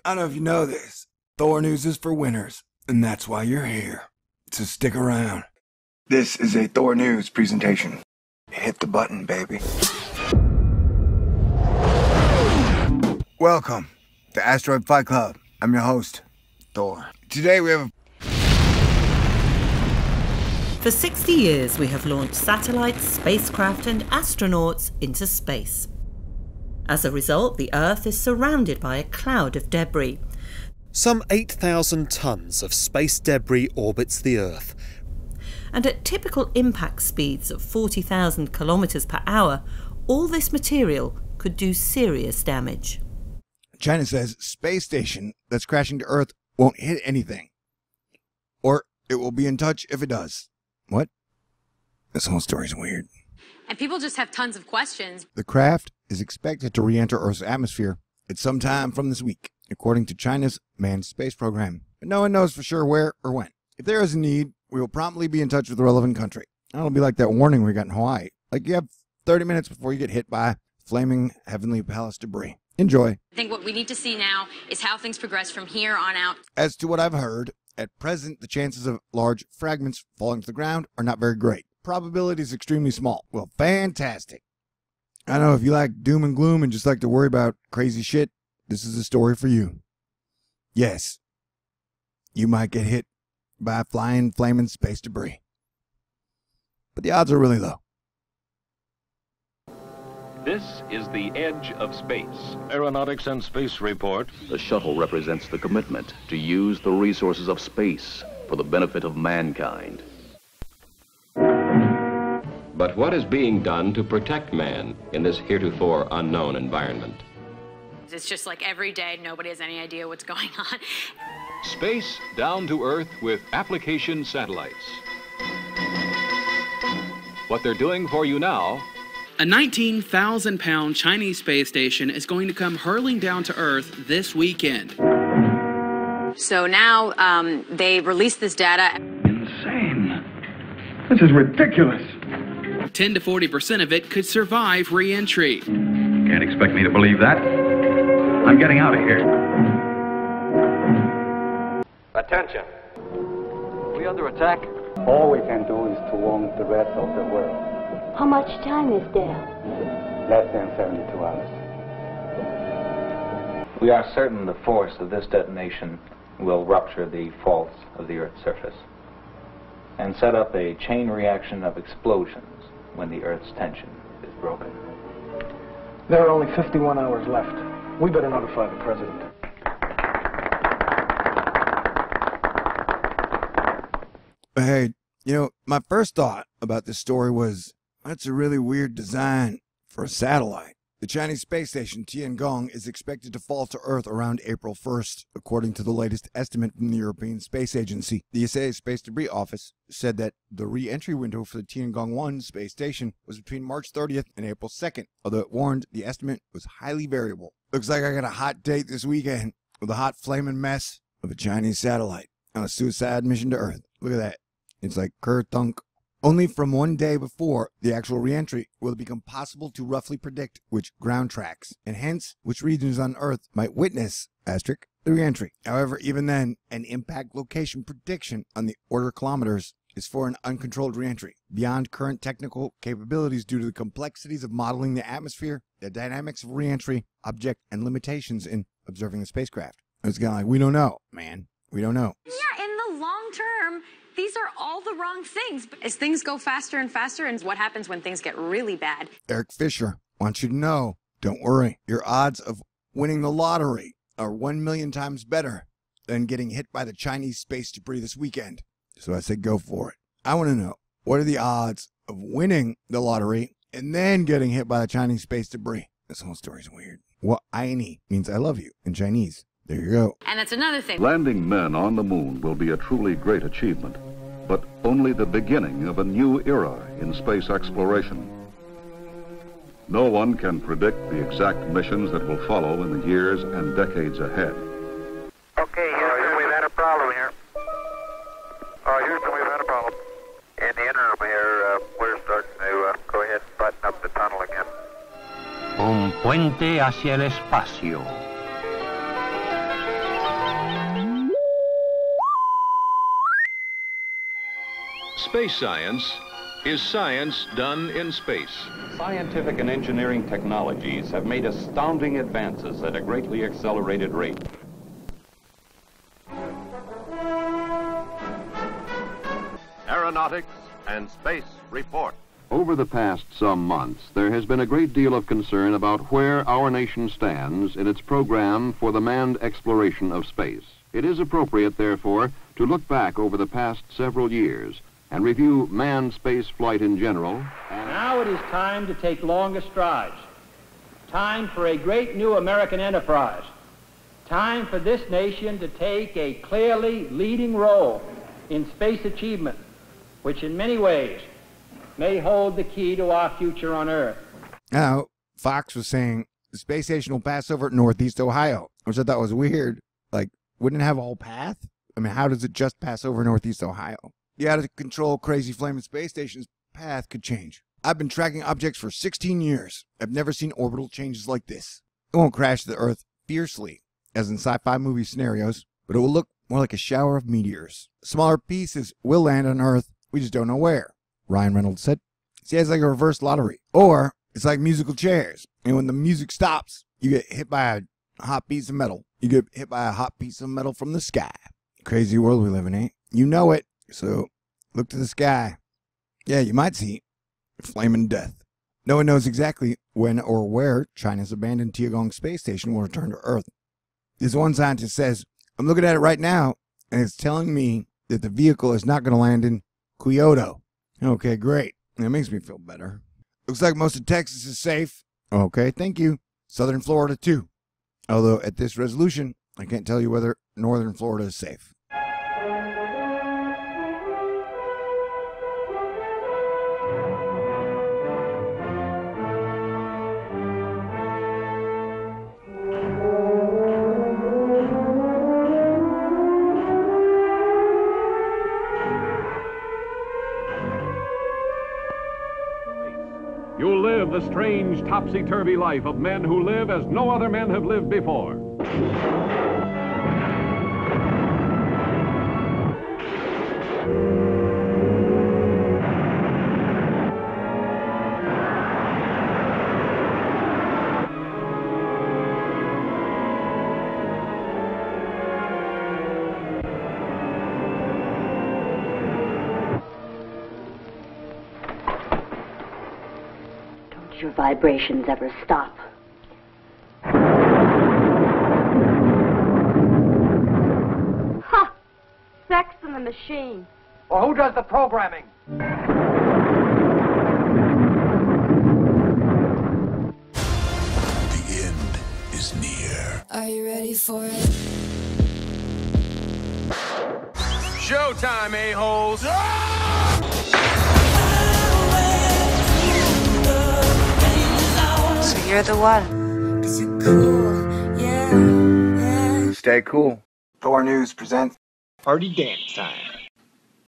I don't know if you know this. THORNEWS is for winners, and that's why you're here. So stick around. This is a THORNEWS presentation. Hit the button, baby. Welcome to Asteroid Fight Club. I'm your host, Thor. Today we have For 60 years, we have launched satellites, spacecraft and astronauts into space. As a result, the Earth is surrounded by a cloud of debris. Some 8,000 tons of space debris orbits the Earth. And at typical impact speeds of 40,000 kilometers per hour, all this material could do serious damage. China says space station that's crashing to Earth won't hit anything. Or it will be in touch if it does. What? This whole story's weird. And people just have tons of questions. The craft is expected to re-enter Earth's atmosphere at some time from this week, according to China's manned space program. But no one knows for sure where or when. If there is a need, we will promptly be in touch with the relevant country. It'll be like that warning we got in Hawaii. Like you have 30 minutes before you get hit by flaming heavenly palace debris. Enjoy. I think what we need to see now is how things progress from here on out. As to what I've heard, at present, the chances of large fragments falling to the ground are not very great. Probability is extremely small. Well, fantastic. I don't know if you like doom and gloom and just like to worry about crazy shit. This is a story for you. Yes, you might get hit by flying, flaming space debris. But the odds are really low. This is the edge of space. Aeronautics and Space Report. The shuttle represents the commitment to use the resources of space for the benefit of mankind. But what is being done to protect man in this heretofore unknown environment? It's just like every day, nobody has any idea what's going on. Space down to Earth with application satellites. What they're doing for you now. A 19,000-pound Chinese space station is going to come hurling down to Earth this weekend. So now they released this data. Insane. This is ridiculous. 10 to 40% of it could survive re-entry. Can't expect me to believe that. I'm getting out of here. Attention. We under attack? All we can do is to warn the rest of the world. How much time is there? Less than 72 hours. We are certain the force of this detonation will rupture the faults of the Earth's surface and set up a chain reaction of explosions when the Earth's tension is broken. There are only 51 hours left. We better notify the President. Hey, my first thought about this story was, that's a really weird design for a satellite. The Chinese space station Tiangong is expected to fall to Earth around April 1st, according to the latest estimate from the European Space Agency. The USA Space Debris Office said that the re-entry window for the Tiangong-1 space station was between March 30th and April 2nd, although it warned the estimate was highly variable. Looks like I got a hot date this weekend with a hot flaming mess of a Chinese satellite on a suicide mission to Earth. Look at that. It's like Kerthunk. Only from one day before the actual re-entry will it become possible to roughly predict which ground tracks, and hence which regions on Earth might witness, the re-entry. However, even then, an impact location prediction on the order of kilometers is for an uncontrolled re-entry, beyond current technical capabilities due to the complexities of modeling the atmosphere, the dynamics of re-entry, object, and limitations in observing the spacecraft. It's kind of like, we don't know, man. We don't know. Yeah, in the long term, these are all the wrong things. As things go faster and faster, and what happens when things get really bad. Eric Fisher wants you to know, don't worry, your odds of winning the lottery are 1 million times better than getting hit by the Chinese space debris this weekend. So I say go for it. I want to know, what are the odds of winning the lottery and then getting hit by the Chinese space debris? This whole story's weird. What aini means I love you in Chinese. There you go. And that's another thing. Landing men on the moon will be a truly great achievement, but only the beginning of a new era in space exploration. No one can predict the exact missions that will follow in the years and decades ahead. Okay, Houston, we've had a problem here. Houston, we've had a problem. In the interim here, we're starting to go ahead and button up the tunnel again. Un puente hacia el espacio. Space science is science done in space. Scientific and engineering technologies have made astounding advances at a greatly accelerated rate. Aeronautics and Space Report. Over the past some months, there has been a great deal of concern about where our nation stands in its program for the manned exploration of space. It is appropriate, therefore, to look back over the past several years and review manned space flight in general. Now it is time to take longer strides. Time for a great new American enterprise. Time for this nation to take a clearly leading role in space achievement, which in many ways may hold the key to our future on Earth. Now, Fox was saying the space station will pass over Northeast Ohio, which I thought was weird. Like, wouldn't it have a whole path? I mean, how does it just pass over Northeast Ohio? The out-of-control, crazy flaming space station's path could change. I've been tracking objects for 16 years. I've never seen orbital changes like this. It won't crash the Earth fiercely, as in sci-fi movie scenarios, but it will look more like a shower of meteors. Smaller pieces will land on Earth, we just don't know where, Ryan Reynolds said. See, it's like a reverse lottery. Or it's like musical chairs. And when the music stops, you get hit by a hot piece of metal. You get hit by a hot piece of metal from the sky. Crazy world we live in, eh? You know it. So look to the sky. Yeah, you might see flaming death. No one knows exactly when or where China's abandoned Tiangong space station will return to Earth. This one scientist says, I'm looking at it right now, and it's telling me that the vehicle is not going to land in Kyoto. Okay, great. That makes me feel better. Looks like most of Texas is safe. Okay, thank you. Southern Florida, too. Although, at this resolution, I can't tell you whether Northern Florida is safe. You'll live the strange, topsy-turvy life of men who live as no other men have lived before. Your vibrations ever stop. Ha! Sex in the machine. Well, who does the programming? The end is near. Are you ready for it? Showtime, a-holes! So you're the one. 'Cause you're cool, yeah. Stay cool. THORNEWS presents Party dance time.